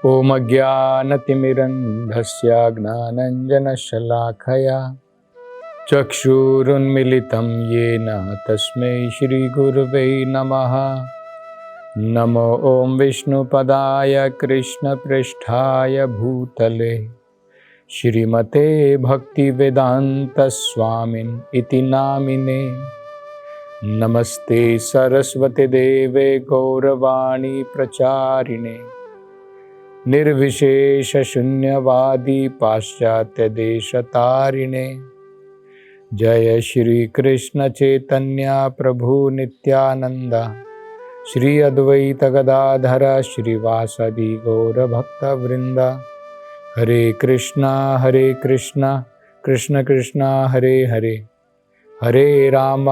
ॐ अज्ञानतिमिरन्धस्य ज्ञानाञ्जनशलाखया चक्षुरुन्मिलितं येन तस्मै श्रीगुरुवे नमः। नमो ॐ विष्णुपदाय कृष्णपृष्ठाय भूतले श्रीमते भक्तिवेदान्तस्वामिन् इति नामिने। नमस्ते सरस्वती देवे गौरवाणी प्रचारिणे निर्विशेष शून्यवादी पाश्चात्य देशतारिणे। जय श्री कृष्ण चैतन्य प्रभु नित्यानंद श्री अद्वैत गदाधर श्रीवासदि गौर भक्त वृंद। हरे कृष्णा कृष्ण कृष्ण हरे हरे, हरे राम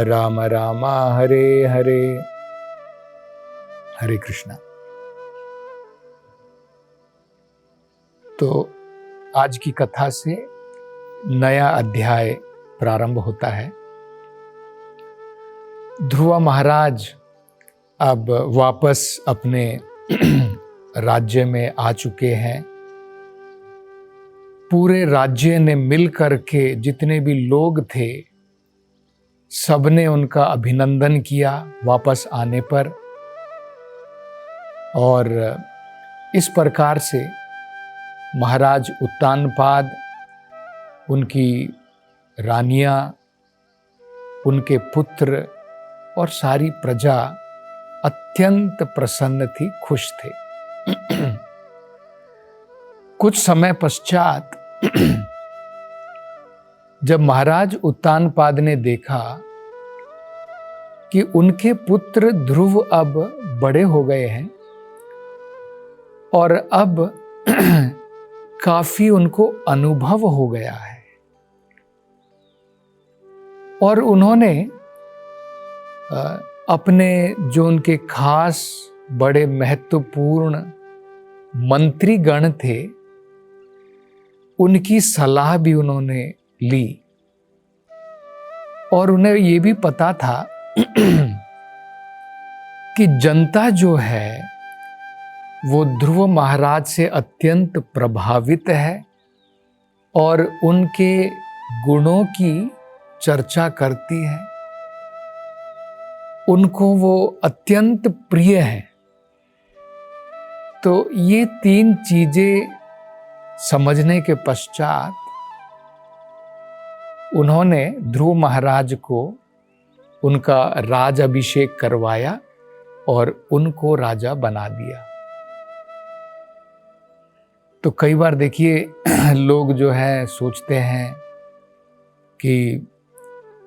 राम राम हरे हरे। हरे कृष्णा। तो आज की कथा से नया अध्याय प्रारंभ होता है। ध्रुव महाराज अब वापस अपने राज्य में आ चुके हैं। पूरे राज्य ने मिलकर के जितने भी लोग थे सबने उनका अभिनंदन किया वापस आने पर, और इस प्रकार से महाराज उत्तानपाद, उनकी रानियां, उनके पुत्र और सारी प्रजा अत्यंत प्रसन्न थी, खुश थे। कुछ समय पश्चात जब महाराज उत्तानपाद ने देखा कि उनके पुत्र ध्रुव अब बड़े हो गए हैं और अब काफी उनको अनुभव हो गया है, और उन्होंने अपने जो उनके खास बड़े महत्वपूर्ण मंत्री गण थे उनकी सलाह भी उन्होंने ली, और उन्हें ये भी पता था कि जनता जो है वो ध्रुव महाराज से अत्यंत प्रभावित है और उनके गुणों की चर्चा करती है, उनको वो अत्यंत प्रिय है। तो ये तीन चीजें समझने के पश्चात उन्होंने ध्रुव महाराज को उनका राज अभिषेक करवाया और उनको राजा बना दिया। तो कई बार देखिए लोग जो है सोचते हैं कि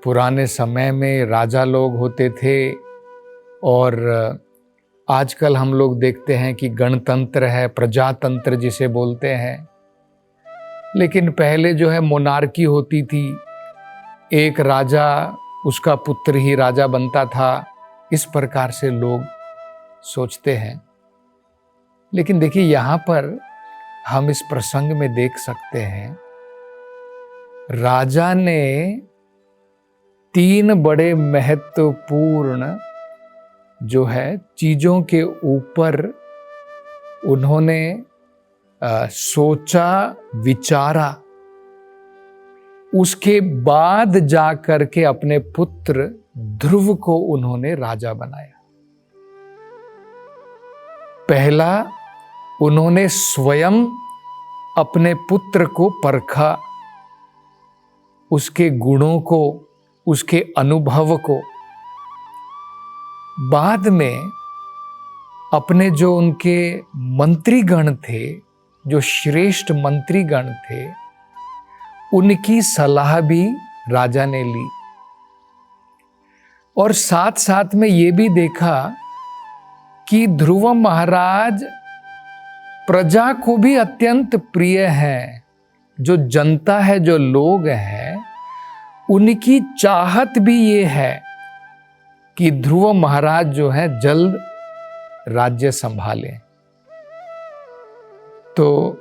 पुराने समय में राजा लोग होते थे, और आजकल हम लोग देखते हैं कि गणतंत्र है, प्रजातंत्र जिसे बोलते हैं। लेकिन पहले जो है मोनार्की होती थी, एक राजा उसका पुत्र ही राजा बनता था, इस प्रकार से लोग सोचते हैं। लेकिन देखिए यहाँ पर हम इस प्रसंग में देख सकते हैं राजा ने तीन बड़े महत्वपूर्ण जो है चीजों के ऊपर उन्होंने सोचा, विचारा, उसके बाद जाकर के अपने पुत्र ध्रुव को उन्होंने राजा बनाया। पहला, उन्होंने स्वयं अपने पुत्र को परखा, उसके गुणों को, उसके अनुभव को। बाद में अपने जो उनके मंत्रीगण थे, जो श्रेष्ठ मंत्रीगण थे, उनकी सलाह भी राजा ने ली, और साथ साथ में ये भी देखा कि ध्रुव महाराज प्रजा को भी अत्यंत प्रिय है। जो जनता है, जो लोग हैं, उनकी चाहत भी ये है कि ध्रुव महाराज जो है जल्द राज्य संभालें। तो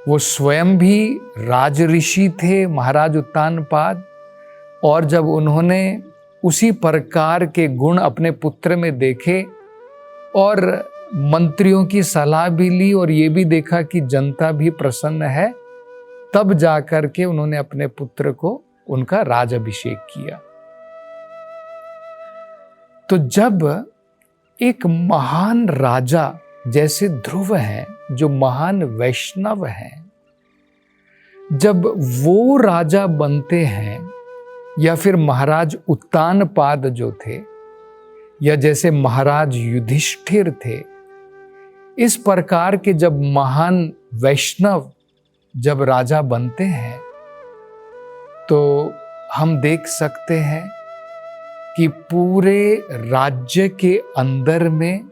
वो स्वयं भी राज ऋषि थे महाराज उत्तानपाद, और जब उन्होंने उसी प्रकार के गुण अपने पुत्र में देखे और मंत्रियों की सलाह भी ली और ये भी देखा कि जनता भी प्रसन्न है, तब जाकर के उन्होंने अपने पुत्र को उनका राज अभिषेक किया। तो जब एक महान राजा जैसे ध्रुव हैं, जो महान वैष्णव हैं, जब वो राजा बनते हैं, या फिर महाराज उत्तानपाद जो थे, या जैसे महाराज युधिष्ठिर थे, इस प्रकार के जब महान वैष्णव जब राजा बनते हैं, तो हम देख सकते हैं कि पूरे राज्य के अंदर में,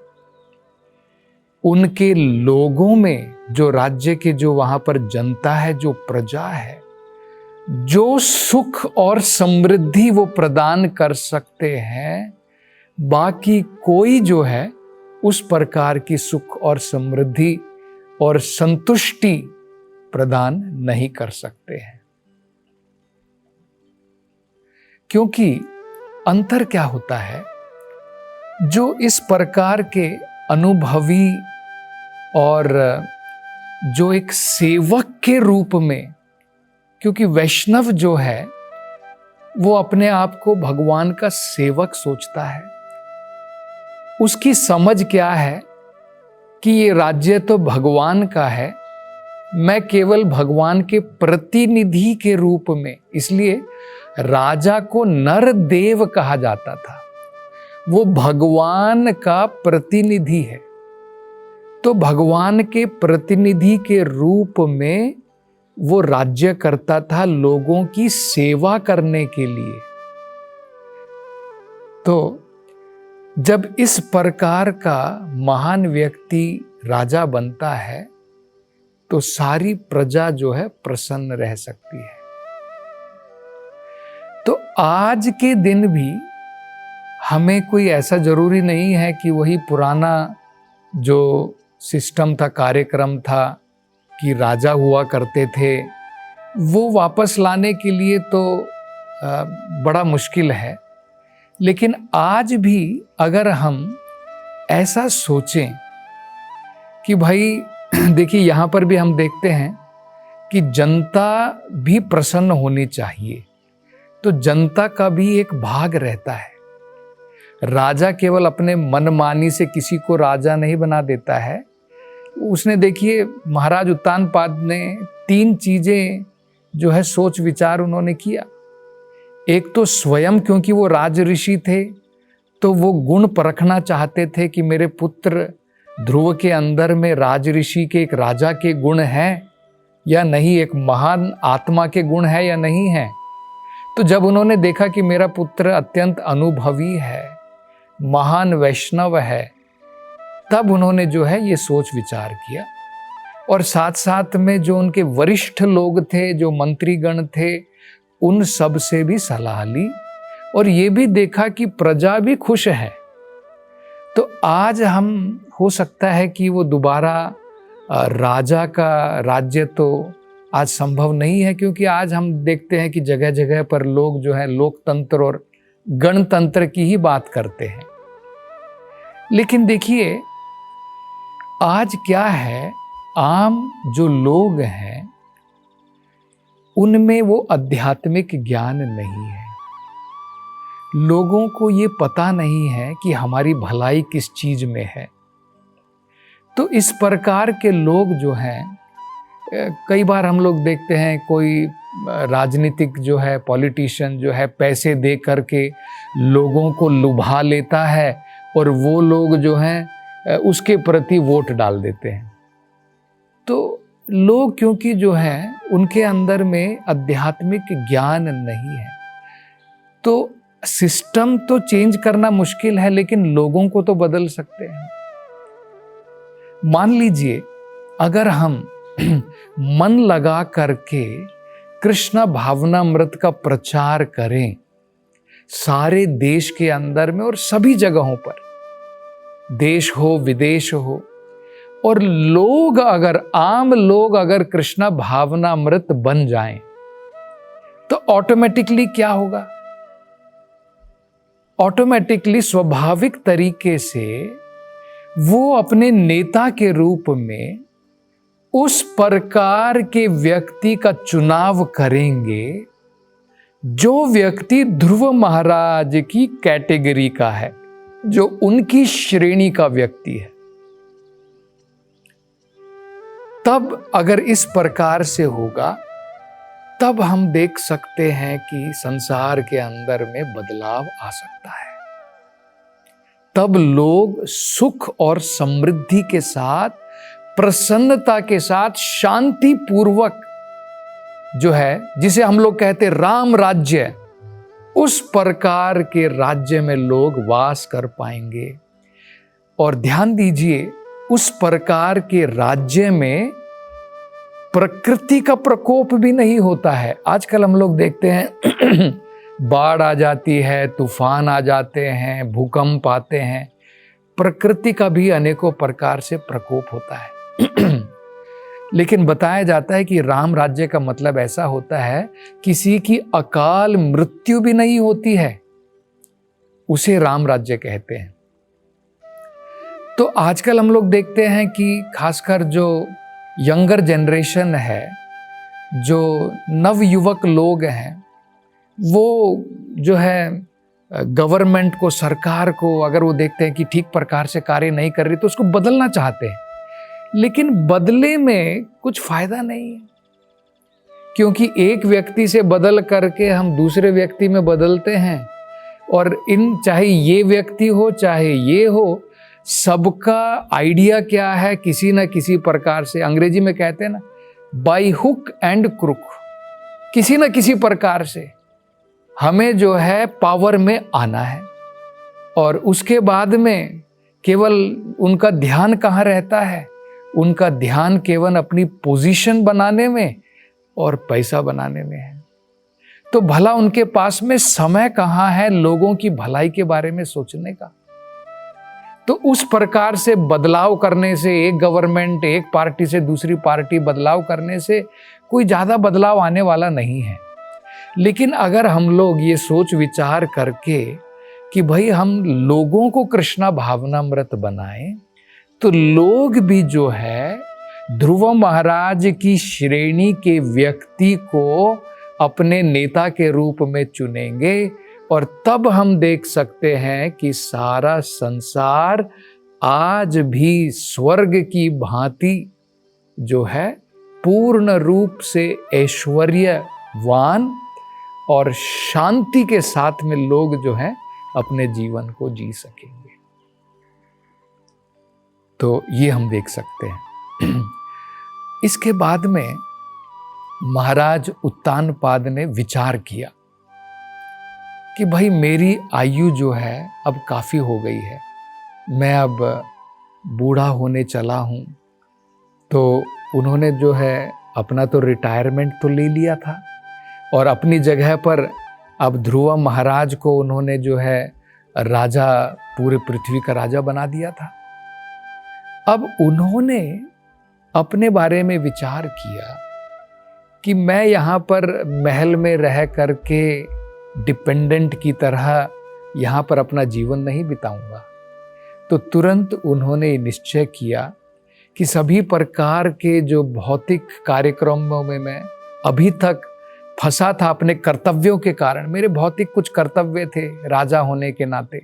उनके लोगों में, जो राज्य के जो वहां पर जनता है, जो प्रजा है, जो सुख और समृद्धि वो प्रदान कर सकते हैं, बाकी कोई जो है उस प्रकार की सुख और समृद्धि और संतुष्टि प्रदान नहीं कर सकते हैं। क्योंकि अंतर क्या होता है, जो इस प्रकार के अनुभवी और जो एक सेवक के रूप में, क्योंकि वैष्णव जो है वो अपने आप को भगवान का सेवक सोचता है। उसकी समझ क्या है कि ये राज्य तो भगवान का है, मैं केवल भगवान के प्रतिनिधि के रूप में, इसलिए राजा को नरदेव कहा जाता था। वो भगवान का प्रतिनिधि है। तो भगवान के प्रतिनिधि के रूप में वो राज्य करता था लोगों की सेवा करने के लिए। तो जब इस प्रकार का महान व्यक्ति राजा बनता है, तो सारी प्रजा जो है प्रसन्न रह सकती है। तो आज के दिन भी हमें कोई ऐसा जरूरी नहीं है कि वही पुराना जो सिस्टम था, कार्यक्रम था, कि राजा हुआ करते थे, वो वापस लाने के लिए तो बड़ा मुश्किल है। लेकिन आज भी अगर हम ऐसा सोचें कि भाई देखिए, यहाँ पर भी हम देखते हैं कि जनता भी प्रसन्न होनी चाहिए, तो जनता का भी एक भाग रहता है। राजा केवल अपने मनमानी से किसी को राजा नहीं बना देता है। उसने देखिए, महाराज उत्तानपाद ने 3 चीजें जो है सोच विचार उन्होंने किया। एक तो स्वयं, क्योंकि वो राज ऋषि थे, तो वो गुण परखना चाहते थे कि मेरे पुत्र ध्रुव के अंदर में राज ऋषि के, एक राजा के गुण हैं या नहीं, एक महान आत्मा के गुण है या नहीं है। तो जब उन्होंने देखा कि मेरा पुत्र अत्यंत अनुभवी है, महान वैष्णव है, तब उन्होंने जो है ये सोच विचार किया। और साथ साथ में जो उनके वरिष्ठ लोग थे, जो मंत्रीगण थे, उन सब से भी सलाह ली और ये भी देखा कि प्रजा भी खुश है। तो आज हम, हो सकता है कि वो दोबारा राजा का राज्य तो आज संभव नहीं है, क्योंकि आज हम देखते हैं कि जगह जगह पर लोग जो है लोकतंत्र और गणतंत्र की ही बात करते हैं। लेकिन देखिए, आज क्या है, आम जो लोग हैं उनमें वो आध्यात्मिक ज्ञान नहीं है। लोगों को ये पता नहीं है कि हमारी भलाई किस चीज में है। तो इस प्रकार के लोग जो हैं, कई बार हम लोग देखते हैं कोई राजनीतिक जो है, पॉलिटिशियन जो है, पैसे दे करके लोगों को लुभा लेता है और वो लोग जो हैं उसके प्रति वोट डाल देते हैं। तो लोग, क्योंकि जो है उनके अंदर में आध्यात्मिक ज्ञान नहीं है, तो सिस्टम तो चेंज करना मुश्किल है, लेकिन लोगों को तो बदल सकते हैं। मान लीजिए, अगर हम मन लगा करके कृष्ण भावनामृत का प्रचार करें सारे देश के अंदर में और सभी जगहों पर, देश हो विदेश हो, और लोग अगर, आम लोग अगर कृष्ण भावनामृत बन जाएं, तो ऑटोमेटिकली क्या होगा? ऑटोमेटिकली, स्वाभाविक तरीके से वो अपने नेता के रूप में उस प्रकार के व्यक्ति का चुनाव करेंगे जो व्यक्ति ध्रुव महाराज की कैटेगरी का है, जो उनकी श्रेणी का व्यक्ति है। तब अगर इस प्रकार से होगा, तब हम देख सकते हैं कि संसार के अंदर में बदलाव आ सकता है। तब लोग सुख और समृद्धि के साथ, प्रसन्नता के साथ, शांति पूर्वक जो है, जिसे हम लोग कहते राम राज्य, उस प्रकार के राज्य में लोग वास कर पाएंगे। और ध्यान दीजिए, उस प्रकार के राज्य में प्रकृति का प्रकोप भी नहीं होता है। आजकल हम लोग देखते हैं बाढ़ आ जाती है, तूफान आ जाते हैं, भूकंप आते हैं, प्रकृति का भी अनेकों प्रकार से प्रकोप होता है। लेकिन बताया जाता है कि राम राज्य का मतलब ऐसा होता है, किसी की अकाल मृत्यु भी नहीं होती है, उसे राम राज्य कहते हैं। तो आजकल हम लोग देखते हैं कि खासकर जो यंगर जनरेशन है, जो नवयुवक लोग हैं, वो जो है गवर्नमेंट को, सरकार को, अगर वो देखते हैं कि ठीक प्रकार से कार्य नहीं कर रही तो उसको बदलना चाहते हैं। लेकिन बदले में कुछ फायदा नहीं है, क्योंकि एक व्यक्ति से बदल करके हम दूसरे व्यक्ति में बदलते हैं, और चाहे ये व्यक्ति हो चाहे ये हो, सबका आइडिया क्या है, किसी न किसी प्रकार से, अंग्रेजी में कहते हैं ना, बाय हुक एंड क्रुक, किसी न किसी प्रकार से हमें जो है पावर में आना है। और उसके बाद में केवल उनका ध्यान कहाँ रहता है, उनका ध्यान केवल अपनी पोजीशन बनाने में और पैसा बनाने में है। तो भला उनके पास में समय कहाँ है लोगों की भलाई के बारे में सोचने का। तो उस प्रकार से बदलाव करने से, एक गवर्नमेंट, एक पार्टी से दूसरी पार्टी बदलाव करने से कोई ज़्यादा बदलाव आने वाला नहीं है। लेकिन अगर हम लोग ये सोच विचार करके कि भाई हम लोगों को कृष्णा भावनामृत बनाएं, तो लोग भी जो है ध्रुव महाराज की श्रेणी के व्यक्ति को अपने नेता के रूप में चुनेंगे, और तब हम देख सकते हैं कि सारा संसार आज भी स्वर्ग की भांति जो है पूर्ण रूप से ऐश्वर्यवान और शांति के साथ में लोग जो हैं अपने जीवन को जी सकेंगे। तो ये हम देख सकते हैं। इसके बाद में महाराज उत्तानपाद ने विचार किया कि भाई मेरी आयु जो है अब काफ़ी हो गई है, मैं अब बूढ़ा होने चला हूँ। तो उन्होंने जो है अपना तो रिटायरमेंट तो ले लिया था, और अपनी जगह पर अब ध्रुव महाराज को उन्होंने जो है राजा, पूरे पृथ्वी का राजा बना दिया था। अब उन्होंने अपने बारे में विचार किया कि मैं यहाँ पर महल में रह करके डिपेंडेंट की तरह यहाँ पर अपना जीवन नहीं बिताऊंगा। तो तुरंत उन्होंने निश्चय किया कि सभी प्रकार के जो भौतिक कार्यक्रमों में मैं अभी तक फंसा था अपने कर्तव्यों के कारण, मेरे भौतिक कुछ कर्तव्य थे राजा होने के नाते,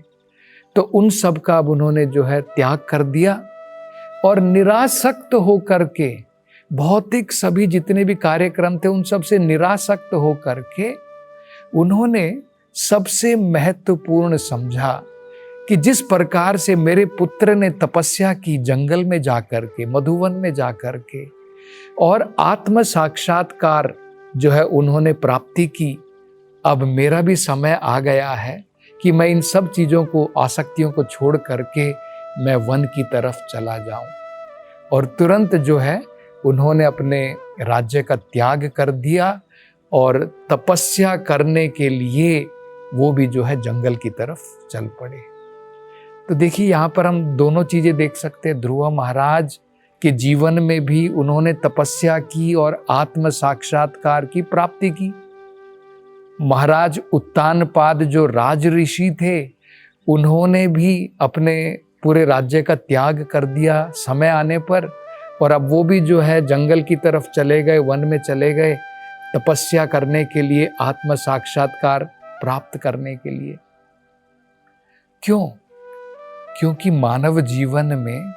तो उन सब का अब उन्होंने जो है त्याग कर दिया, और निरासक्त होकर के भौतिक सभी जितने भी कार्यक्रम थे उन सब से निरासक्त होकर के उन्होंने सबसे महत्वपूर्ण समझा कि जिस प्रकार से मेरे पुत्र ने तपस्या की जंगल में जाकर के, मधुवन में जाकर के, और आत्म साक्षात्कार जो है उन्होंने प्राप्ति की, अब मेरा भी समय आ गया है कि मैं इन सब चीज़ों को, आसक्तियों को छोड़ करके मैं वन की तरफ चला जाऊं। और तुरंत जो है उन्होंने अपने राज्य का त्याग कर दिया और तपस्या करने के लिए वो भी जो है जंगल की तरफ चल पड़े। तो देखिए यहाँ पर हम दोनों चीज़ें देख सकते हैं। ध्रुव महाराज के जीवन में भी उन्होंने तपस्या की और आत्म साक्षात्कार की प्राप्ति की। महाराज उत्तानपाद जो राज ऋषि थे, उन्होंने भी अपने पूरे राज्य का त्याग कर दिया समय आने पर, और अब वो भी जो है जंगल की तरफ चले गए, वन में चले गए तपस्या करने के लिए, आत्म साक्षात्कार प्राप्त करने के लिए। क्यों? क्योंकि मानव जीवन में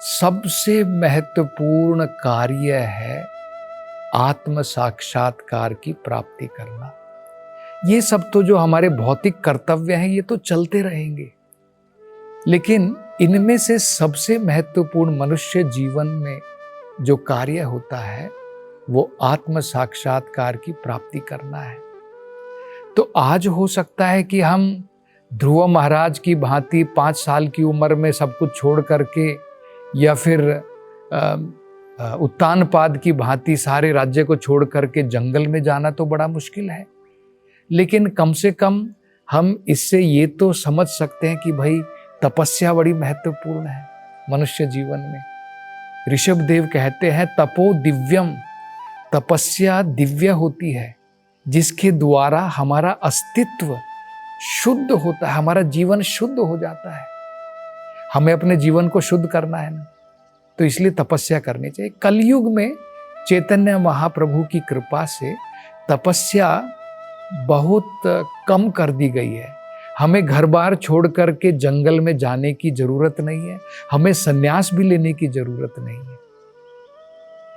सबसे महत्वपूर्ण कार्य है आत्म साक्षात्कार की प्राप्ति करना। ये सब तो जो हमारे भौतिक कर्तव्य हैं ये तो चलते रहेंगे, लेकिन इनमें से सबसे महत्वपूर्ण मनुष्य जीवन में जो कार्य होता है वो आत्म साक्षात्कार की प्राप्ति करना है। तो आज हो सकता है कि हम ध्रुव महाराज की भांति 5 साल की उम्र में सब कुछ छोड़ करके, या फिर उत्तानपाद की भांति सारे राज्य को छोड़ करके जंगल में जाना तो बड़ा मुश्किल है, लेकिन कम से कम हम इससे ये तो समझ सकते हैं कि भाई तपस्या बड़ी महत्वपूर्ण है मनुष्य जीवन में। ऋषभ देव कहते हैं तपो दिव्यम, तपस्या दिव्य होती है जिसके द्वारा हमारा अस्तित्व शुद्ध होता है, हमारा जीवन शुद्ध हो जाता है। हमें अपने जीवन को शुद्ध करना है ना, तो इसलिए तपस्या करनी चाहिए। कलयुग में चैतन्य महाप्रभु की कृपा से तपस्या बहुत कम कर दी गई है। हमें घर बार छोड़ करके जंगल में जाने की जरूरत नहीं है, हमें संन्यास भी लेने की जरूरत नहीं है।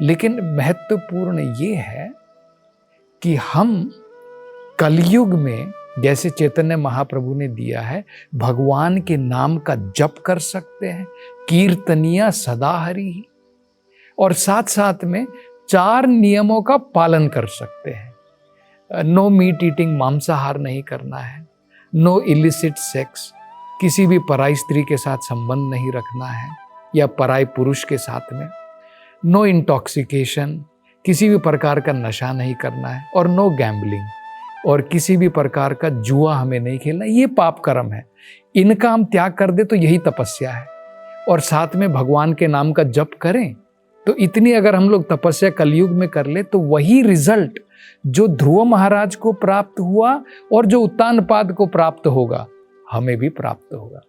लेकिन महत्वपूर्ण ये है कि हम कलयुग में, जैसे चैतन्य महाप्रभु ने दिया है, भगवान के नाम का जप कर सकते हैं, कीर्तनिया सदा हरि, और साथ साथ में 4 नियमों का पालन कर सकते हैं। नो मीट ईटिंग, मांसाहार नहीं करना है। नो इलिसिट सेक्स, किसी भी पराई स्त्री के साथ संबंध नहीं रखना है या पराई पुरुष के साथ में। नो इंटॉक्सिकेशन, किसी भी प्रकार का नशा नहीं करना है। और नो गैम्बलिंग, और किसी भी प्रकार का जुआ हमें नहीं खेलना। ये पाप कर्म है, इनका हम त्याग कर दे तो यही तपस्या है। और साथ में भगवान के नाम का जप करें, तो इतनी अगर हम लोग तपस्या कलयुग में कर ले तो वही रिजल्ट जो ध्रुव महाराज को प्राप्त हुआ और जो उत्तानपाद को प्राप्त होगा, हमें भी प्राप्त होगा।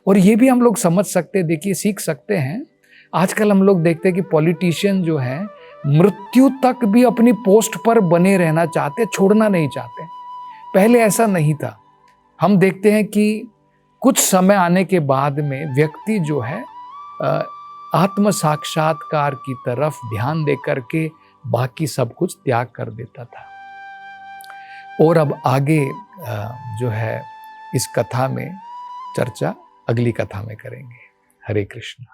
और ये भी हम लोग समझ सकते, देखिए सीख सकते हैं। आजकल हम लोग देखते हैं कि पॉलिटिशियन जो है मृत्यु तक भी अपनी पोस्ट पर बने रहना चाहते, छोड़ना नहीं चाहते। पहले ऐसा नहीं था। हम देखते हैं कि कुछ समय आने के बाद में व्यक्ति जो है आत्म साक्षात्कार की तरफ ध्यान दे करके बाकी सब कुछ त्याग कर देता था। और अब आगे जो है इस कथा में चर्चा अगली कथा में करेंगे। हरे कृष्ण।